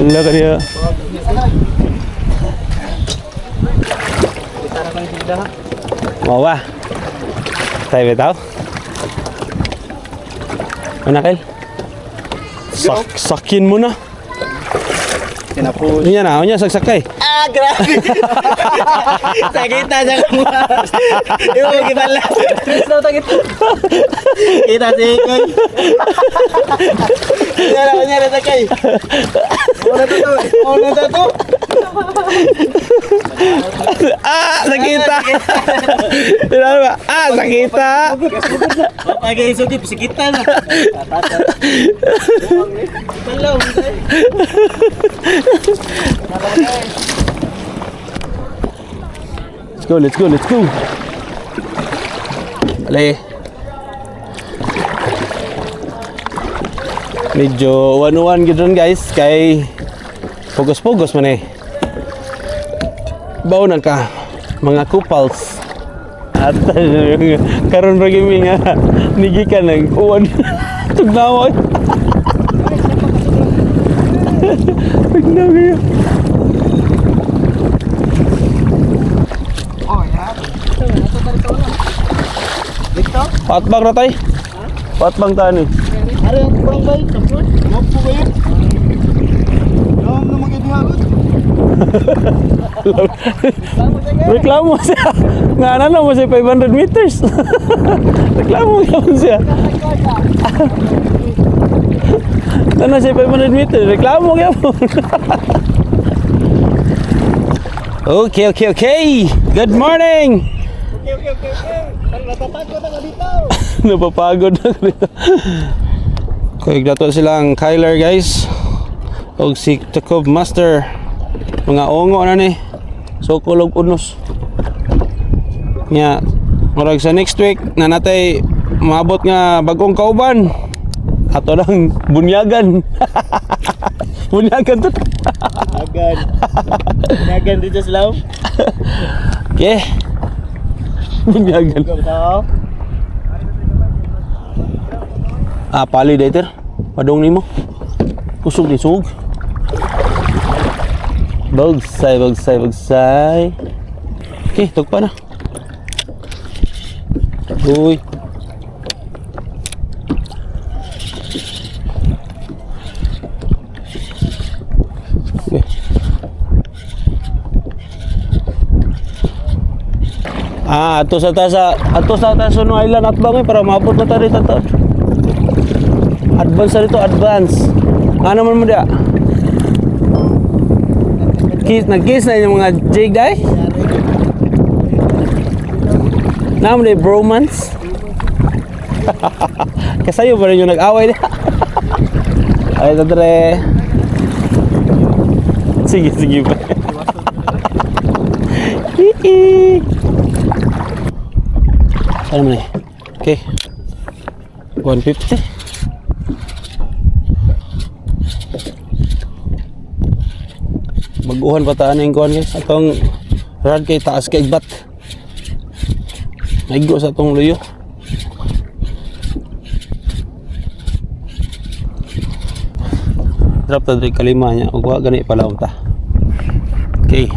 Wala ka niya. Mau ba? Tayo bitaw? Manakil? Sakin mo na. Kinapos. Yan na, yan sagsakay. Ah, grabe. Sakit na siya kung yung gibala. Kita si Ikoy. Kunyara sakay. Mau na to. Ah, sakita. Tidak ba? Ah, sakita. Pagay iso di pisikitan. Hello. Let's go. Ale. Medyo one gidron guys kay pugos man eh. Baunan ka mga couples. At karon ra gimi nga nigikan ng uwan. Tugnaw. Tugnaw. Patbang na tayo. Patbang tayo ni. Are ang kurang bay, tapos. Mo po kayo. Dom na magidihagod. Reklamo siya. Nga na mo siya 500 meters. Reklamo siya. Ano siya 500 meters? Reklamo siya po. Okay. Good morning. Okay. Napapagod ako dito. Napapagod na dito. Kaya dato silang Kyler guys. O si Takob Master. Mga ongo na ni. So kulog unos. Nya, murag sa next week na natay maabot nga bagong kauban. Ato lang bunyagan. Bunyagan to. Nagan dito sa law. Okay. Bunyagan. Pali dater. Padong nimo. Kusog ni sug. Bagsay. Okay, tugpa na. Uy. Okay. Ato sa Tasuno Island at bangay para maabot na tayo dito. Advance. Ano man mo dia? Nag-kiss na yung mga jig ay? Naman na bromance? Kasayo ba rin yung nag-away niya? Ay, tadre. Sige ba? Saan mo na eh? Okay. 150. Baguhan pa taan yung kuhan guys. Atong rad kay taas kay bat. Naigo sa atong luyo. Drop ta diri kalima niya. Ug wa gani palaom ta. Okay.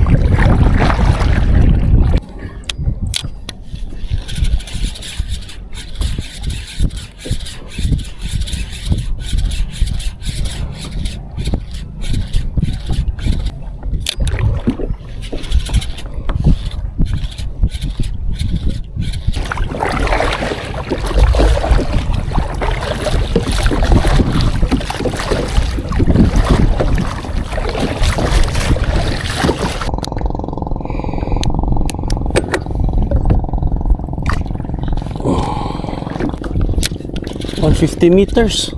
On 50 meters.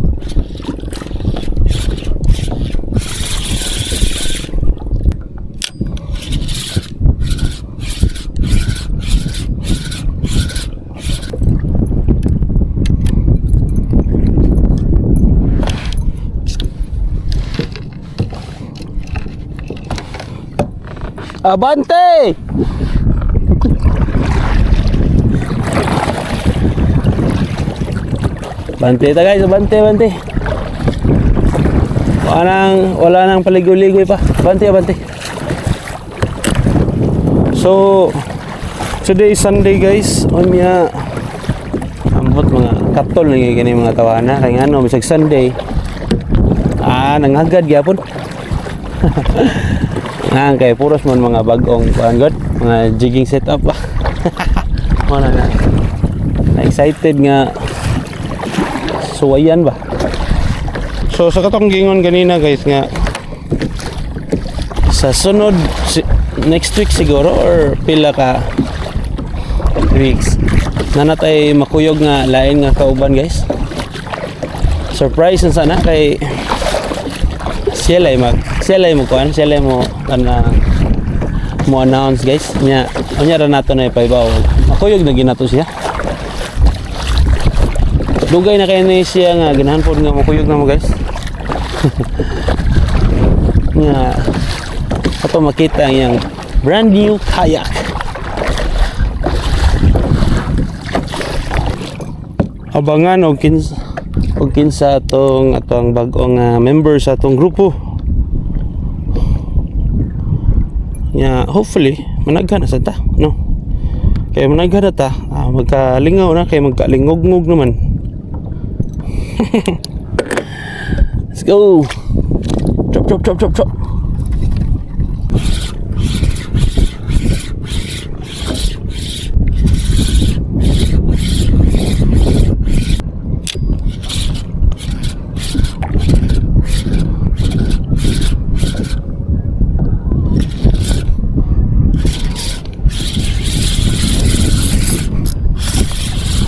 Abante! Bante ta guys, bante. Wala nang paligoy-ligoy pa. Bante, bante. So, today is Sunday guys. Onya ambot mga katol na gani mga tawana kay ngano bisag Sunday. Nanghagad gyapon. Nang kay puros man mga bagong kuan god, mga jigging setup ba. Mana na excited nga suwayan ba. So sa katong gingon ganina guys nga sa sunod next week siguro or pila ka weeks na natay makuyog nga lain nga kauban guys. Surprise na sana kay sila mo kuan, sila mo mo announce guys. Nya ra nato na ipaibaw. Makuyog na ginato siya. Dugay na kay ni siya nga ganahan pod nga makuyog na mo guys. Nya ato makita ang yang brand new kayak. Abangan og kinsa atong bag-ong member sa atong grupo. Nya hopefully managhan na sa ta, no? Kaya managhan na ta, magkalingaw na kay magkalingog-ngog naman. Let's go. Chop.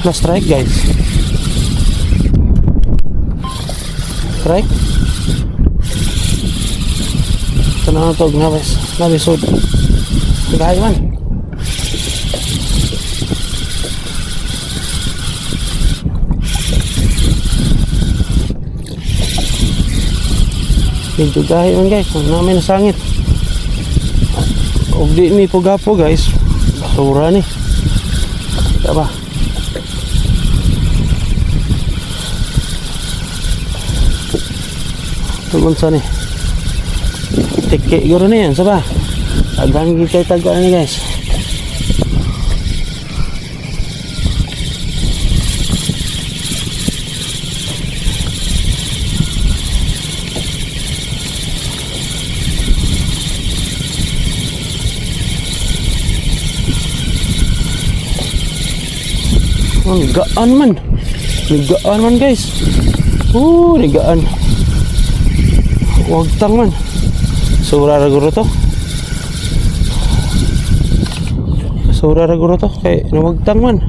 Last strike guys. Strike. Tanah to nabis sud. Gay man. Medyo gay man guys. Namin nasangit. Og di ni pugapo guys. Basura ni. Diba? Tugon sa ni teke guro na yan saba agang kita tago ni guys. Nigaan man guys. Nigaan. Wagtang man. Sura ra guro to. Kay wagtang man.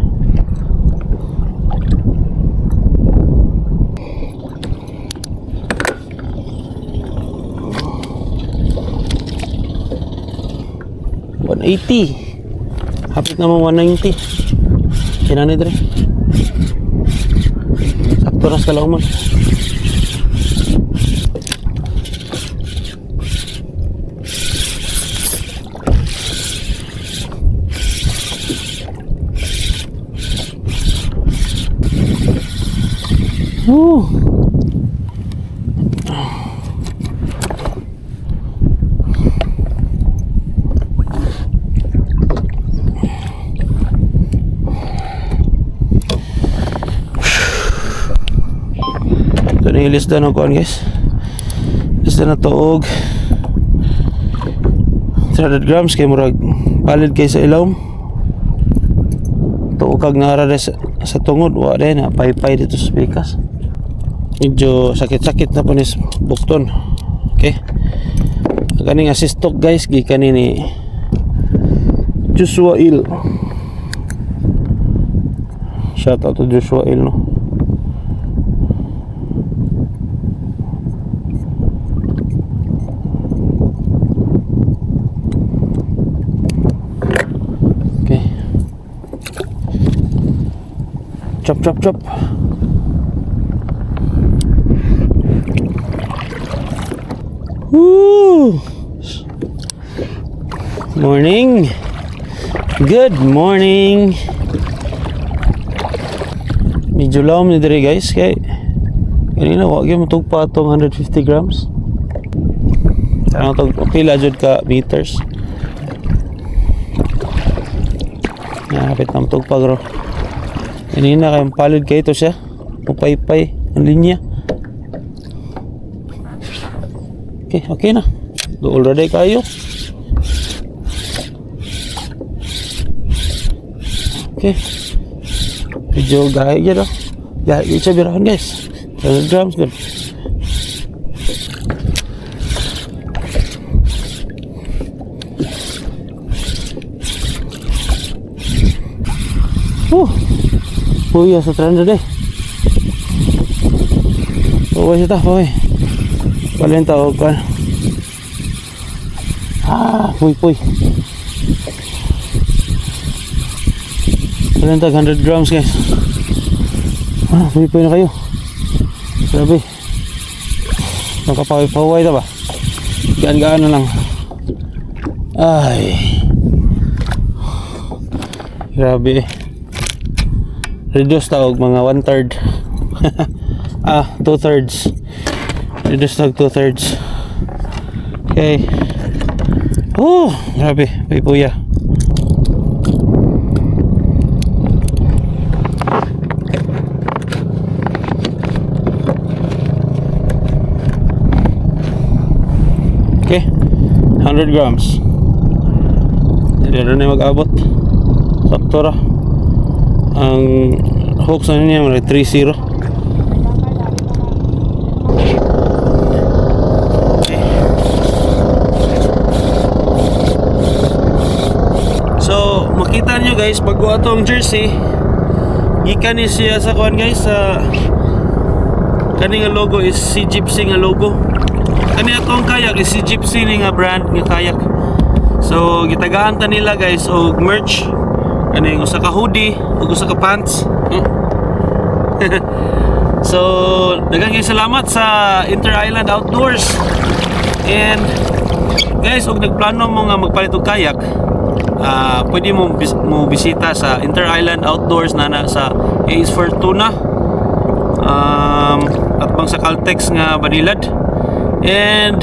$180. Hapit naman 190. Kinani dre. Sakto ras kalaw man. Ito na yung list na kuhan guys. List na tuog 300 grams kay murag palid kay sa ilawom. Tuog kag naara sa tungod. Wala na paypay dito sa pikas. Medyo sakit-sakit na po ni bukton. Okay. Kaning assistok guys gikan ni Joshua Il. Shout out to Joshua Il no. Okay. Chop. Woo! Morning. Good morning. Medyo lawom ni diri guys kay kanina wag gyud matugpa atong 150 grams. Ano to, pila jud ka meters. Napit ng tugpag ro. Kanina kayong palid kayo ito siya. Upay-pay ang linya. Okay, okay na. Dool ra day kayo. Okay. Medyo gaya dyan oh. Gaya dyan siya birahan guys. 100 grams good. Puya sa 300 eh. Paway siya ta, paway. Paleng tawag ka. Puy. Paleng tawag 100 grams guys. Puy na kayo. Grabe. Nakapaway-paway ta ba? Gaan-gaan na lang. Ay. Grabe eh. Reduce tawag mga 1/3. 2/3. Reduce tawag 2/3. Okay. Grabe. May puya. Okay. 100 grams. Hindi na mag-abot. Sakto ra. Ang hooks na niya mga 3-0. Okay. So makita nyo guys, pag ato ang jersey gikan ni siya sa kuan guys, sa kani nga logo is si Gypsy nga logo. Kani atong kayak is si Gypsy ni nga brand nga kayak. So gitagaan ta nila guys og merch. Kaning usa ka hoodie ug usa ka pants. So daghang salamat sa Inter Island Outdoors. And guys, og nagplano mo nga magpalit og kayak, pwede mo bisita sa Inter Island Outdoors na sa Ace Fortuna at bang sa Caltex nga Banilad. And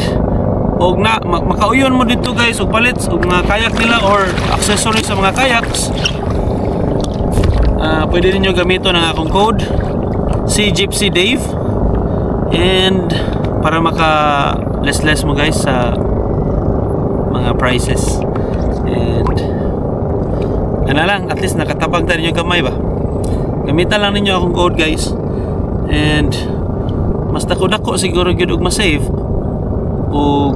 og na makauyon mo dito guys og palit og mga kayak nila or accessories sa mga kayaks. Pwede ninyo gamiton ang akong code si Gypsy Dave, and para maka less mo guys sa mga prices. And ano lang, at least nakatabang tayo ninyo gamay ba, gamitan lang ninyo akong code guys. And mas dako siguro gyud og ma-save o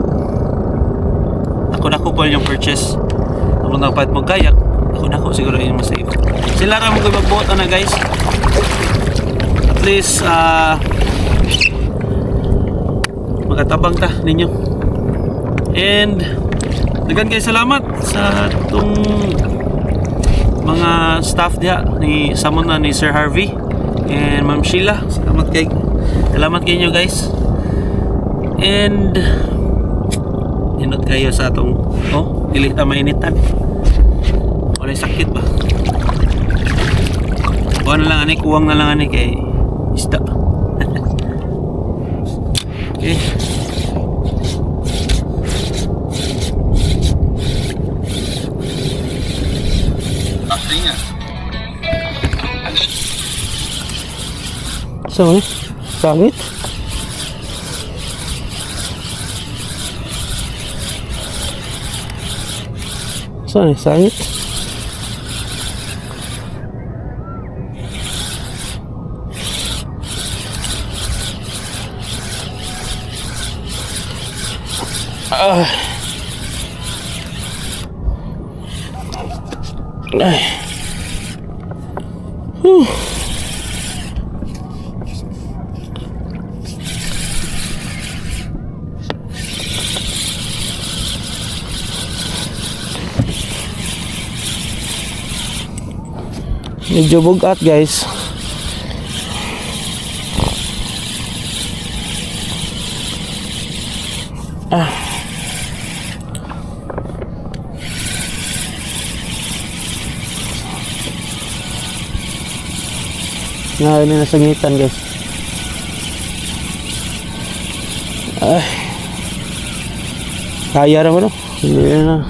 dako pa yung purchase. Kung nagpalit mo kayak, dako siguro yung ma-save. Sila ra mo magbuot na guys. At least magatabang ta ninyo. And dagan kay salamat sa tong mga staff diha ni Samon ni Sir Harvey and Ma'am Sheila. Salamat kay inyo guys. And inot kayo sa atong dili ta mainitan. Wala sakit ba? Kuwang na lang ani kay isda. Okay. So, sangit. Saan sangit? Medyo bugat guys. Ini nasangitan guys. Kaya naman no. Hindi na.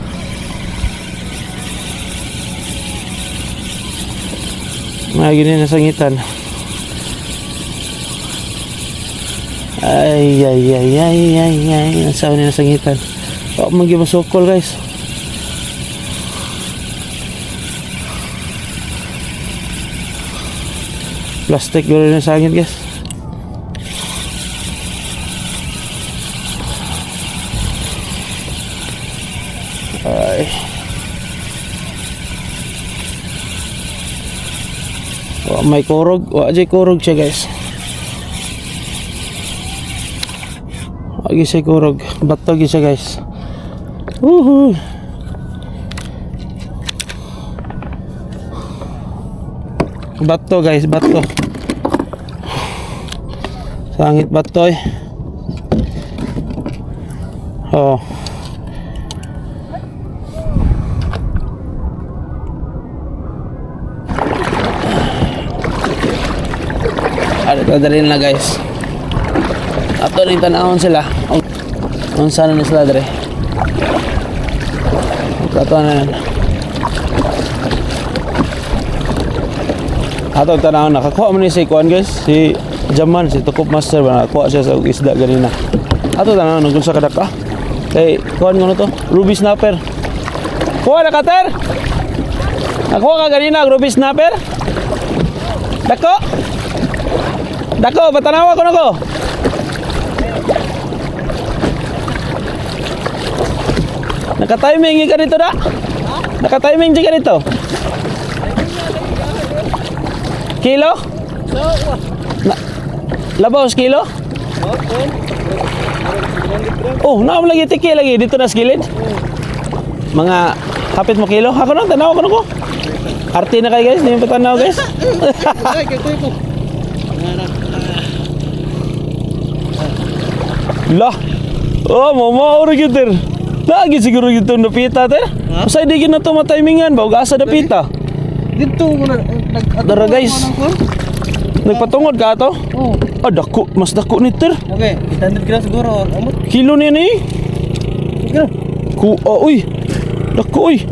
Mga ganyan na sangitan. Ay. Nasawa niya na sangitan. O, mag-imasukol guys. Plastic gano'n na sangit guys. Ay. May kurog. Wajay kurog siya guys. Wagi siya kurog. Bato siya guys. Woohoo. Bato guys, bato. Sangit bato eh. Oh. Ada rin na guys. Ato rin tanahon sila. Ang sana ni sila dre. Ato na yan. Ato tanahon nakakuha mo ni si Kuan guys. Si Jaman, si Tukop Master ba nakakuha siya sa isda ganina. Ato tanahon nung sa kadaka. Kay Kuan ko to, Ruby Snapper. Kuha na kater. Nakuha ka ganina Ruby Snapper. Dako. Dako, patanawa ko na ko. Naka-timing ka dito da? Naka-timing ka dito? Kilo? Labaw kilo? Oh, naam lagi tiki lagi dito na skilid. Mga hapit mo kilo. Ako na, tanawa ko na ko. Arti na kayo guys, hindi mo patanaw guys. Lah. Oh, mama ora gitter. Lagi siguro gito napita ter. Usay di gina to matimingan ba ug asa napita. Dito mo na Dara guys. Nagpatungod ka ato? Oh. Ah, dako, mas dako ni ter. Okay, 800 grams siguro. Amot. Kilo ni ni. Sige. Uy. Dako uy.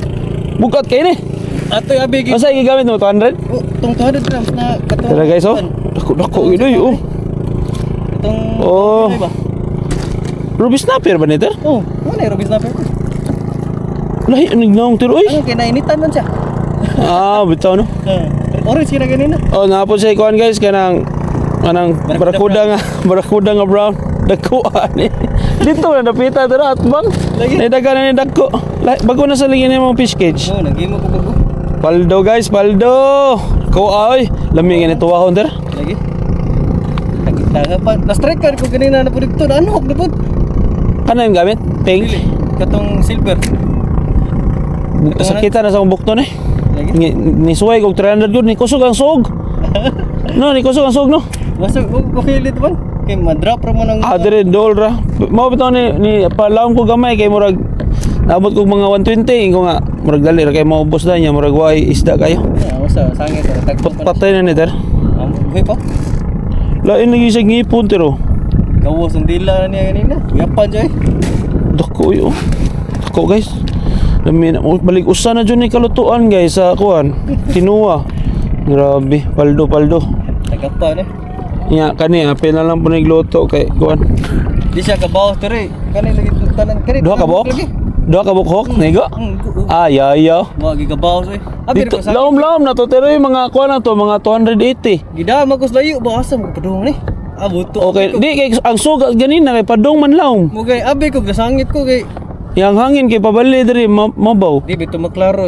Bukat kay ni. Ato yung abig. Asa gigamit mo 200? Oh, itong 200 grams na katong. Tara guys oh. Dako gid oh. Itong Oh. ba? Ruby Snapper ba ni ter? Oh, ano yung Ruby Snapper? Lahi nagnaong ter uy. Ano, kinainitan man siya. Ah, bitaw no. Orange kina ganina. Oh, napon sa ikuan guys kanang barakuda nga brown. Dako ani. Dito na napita dira at bang. Nay daga na ni dako. Bago na sa lagi ni mga fish cage. Oh, nagimo ko bago. Paldo guys, paldo. Ko ay, lami nga ni tuwahon der. Lagi. Tanga pa. Na-strike ko ganina na po dito. Ano na po? Ano yung gamit? Pink. Katong silver. Sakita na sa akong bukton eh. Lagi. Ni suway kog 300 good, ni kusog ang sog. No, ni kusog ang sog no. Masuk ko feel it man. Kay ma-drop ra mo nang Adre dol ra. Mao bitaw ni palawon ko gamay kay murag naabot kog mga 120 ko nga murag dali ra kay maubos na niya murag way isda kayo. Usa sangit ra tagpo pa. Patay na ni der. Uy pa. Lain lagi siya ngipon tero. Gawas ang dila na niya ganina. Yapan joy. Dako yo. Dako guys. Dami na balik usa na jud ni kalutuan guys sa kuan. Kinuha. Grabe, paldo. Tagapa na. Nya kani apil na lang po nagluto kay kuan. Di siya kabaw tiri. Kani lagi tanan kani. Duha ka buhok? Duha ka buhok nego? Ah, yayo. Wagi kabaw soy. Dito laom na to pero yung mga kuan na to mga 280. Gidama ko sa layo ba asa mo padung ni. Abuto. Okay, di kay ang sugat ganina kay padong man laom. Mugay abi ko gasangit ko kay Yang hangin kay pabali diri mabaw. di bito maklaro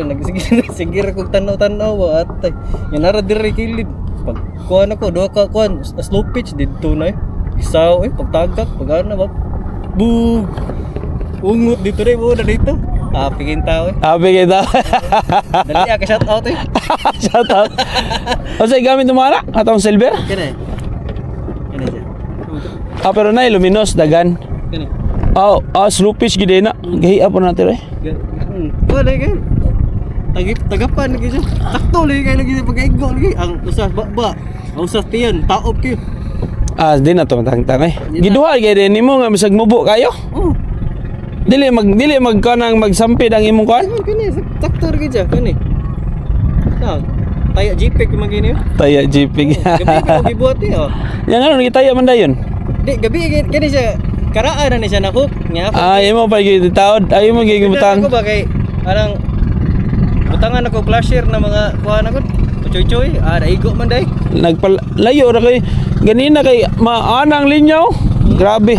sige ra kog tanaw-tanaw ba atay. Yan ara diri kilid. Pag kuan ako duha ka kuan slow pitch didto na eh. Isaw pagtagak pagana ba. Bug. Ungot dito rin mo na dito. Pigin tao eh. Abi kita. Dali ka shout out eh. Shout out. O say gamit mo ara atong silver? Kene. Kene siya. Pero na luminous dagan. Kene. Slow pitch gid na. Gahiya po natin eh. Wala kay. Tagapan lagi siya. Takto lagi kay lagi pag-igo lagi. Ang usas ba. Ang usas tiyan taop kay. Di na to tang eh. Giduha gid nimo nga bisag mubo kayo. Oh. dili magkanang magsampid ang imong kuan. Ayun, kani, saktor ka dyan, kani. Na, taya JPEG yung mga gini. Taya jipig. Gabi ka, gibuhat eh, oh. Yang ano gitaya man dayon. Di, gabi, kani siya, karaan na siya na hook. Nga, Ay mo pa gid taod, ay mo gid butang. Ako ba kay, anang, butangan ako flasher na mga kuhaan ako. Choy-choy, naigo man day. Nagpalayo ra kay ganina kay maanang linyaw. Grabe.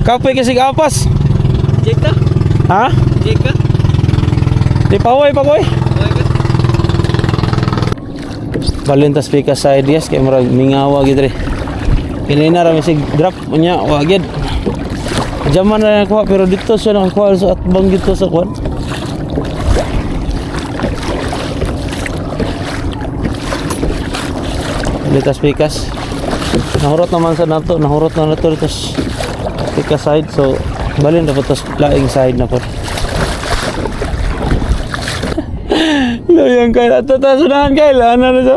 Kapoy kasi kapas. Check ka? Ha? Check ka? Di paway pa koy. Okay ka? Balintas pika sa ideas kay murag mingawa gid re. Kinina ra mi sig drop nya wa gid. Jaman na nakuha pero dito siya nakakuha sa atbang dito sa kwan. Litas pikas. Nahurot naman sa nato, nahurot na nato litas pikas side so balin dapat tas laing side na po. Loyang kay ato ta sunahan kay ana na so.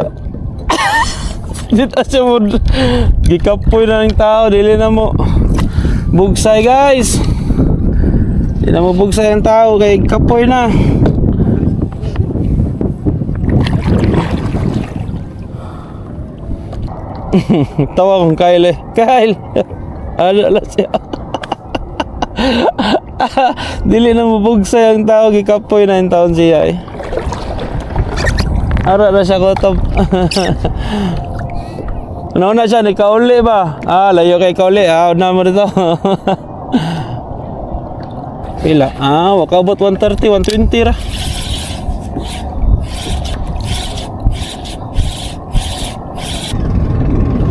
Dito siya mo gikapoy na ng tao dili na mo bugsay guys. Di na mo bugsay ang tao kay kapoy na. Tawa kong Kyle eh. Kyle! Ano siya? Dili na mabugsay ang tao. Gikapoy na yung taon siya eh. Ara na siya kotob. Ano na siya? Nikauli ba? Layo kay kauli. Una mo dito. Pila? Wakabot 130, 120 ra.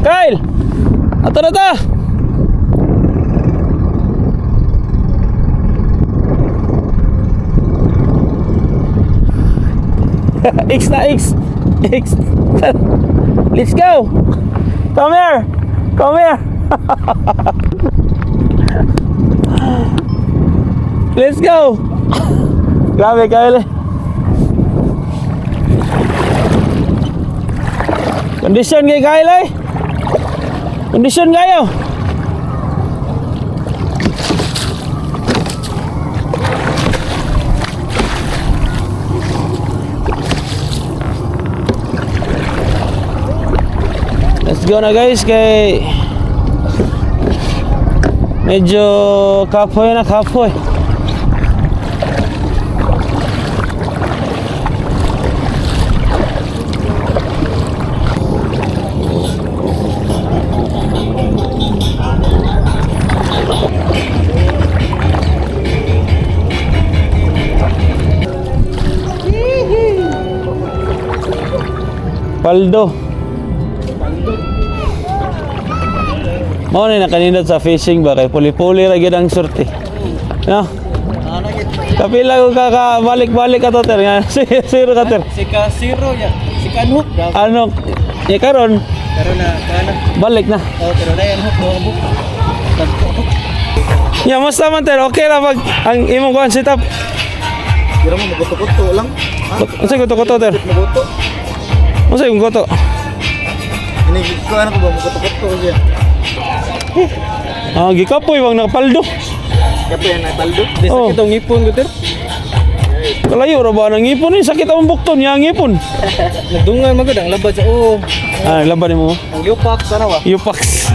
Kyle! Ato na ta! X na X! X! Let's go! Come here! Come here! Let's go! Grabe Kyle eh. Condition kay Kyle eh! Kondisyon kayo. Let's go na guys kay medyo kapoy na kapoy. Paldo. Mao ni nakanindot sa fishing ba kay puli-puli ra gyud ang surti. No. Kapila ko balik-balik ato ter nga. Zero ka ter. Si ka zero ya. Si ka hook. Ano? Ya karon Pero na, kana. balik na. Pero na yan hook mo. Ya musta man ter okay ra pag ang imong kuan setup. Pero mo maguto-guto lang. Unsa goto-goto ter? Maguto. Unsa yung goto? Ini ko ano ko ba maguto-guto siya. Gikapoy wag nakapaldo. Kapo yan na paldo. Di Oh. sakit ang ngipon ko ter. Kalayo ra ba nang ngipon ni sakit ang bukton ya ngipon. Nagdungan magud ang labad sa Laban mo. ang yupak sana wa. Yupax.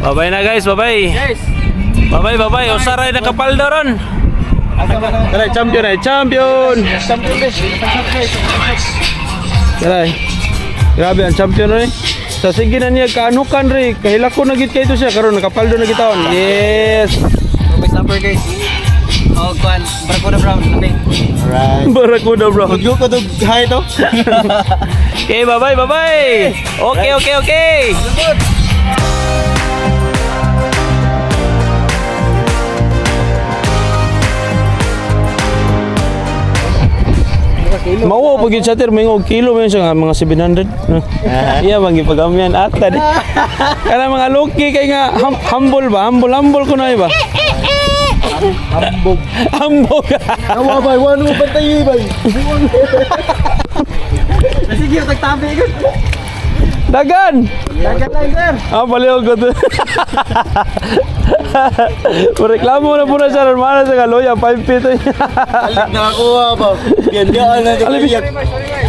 Bye-bye na guys, bye-bye. Guys, Bye-bye. Usaray na kapaldo ron. asa ka na? Tara, champion ay champion. Champion guys. Tara. Grabe ang champion ron eh. Sa sige na niya kaanukan rin. Kahilako na git kayo siya. Karon nakapaldo na gitaon. Yes. Okay, supper guys. Oh, kuan, Barracuda Brown, okay. Alright. Barracuda bro. Huwag ko to hi to. Okay, bye-bye. Okay. Mawo pag yun siya tir, may kilo mo yun siya nga, mga 700. Iya bang ipagamian ata di. Kana mga loki kay nga humble ba? Humble ko na iba. Hambog. Awa bay, wano mo bantay bay. Sige, tagtabi ko. Dagan. Dagan lang sir. Baliw ko to. Reklamo na po na siya, normal sa kaloya, 5 feet. Nakakuha ba? Yan, di ako na Alibis. nakakuha.